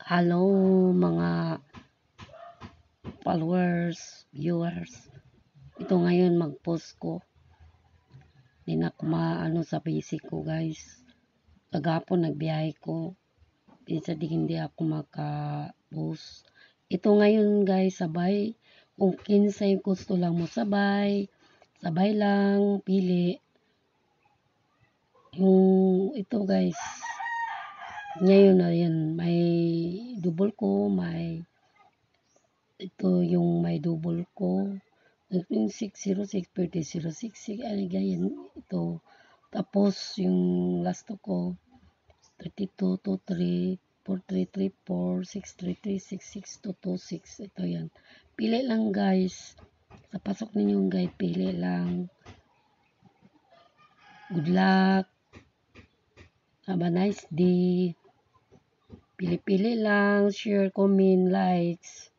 Hello mga followers, viewers. Ito ngayon mag-post ko. Hindi na ako maano sa basic ko guys. Kagapon nagbiyahe ko. Pinsa di hindi ako maka-post. Ito ngayon guys, sabay. Kung kinsay gusto lang mo sabay. Sabay lang, pili. Yung ito guys. Ngayon na yan, may double ko, may ito yung may double ko. Yung 606 per day 066 ay ganyan ito. Tapos yung last ko 32 23 4334 633 66226 ito yan. Pili lang guys. Sa pasok ninyo guys, pili lang. Good luck. Have a nice day. Pili-pili lang, share, comment, likes.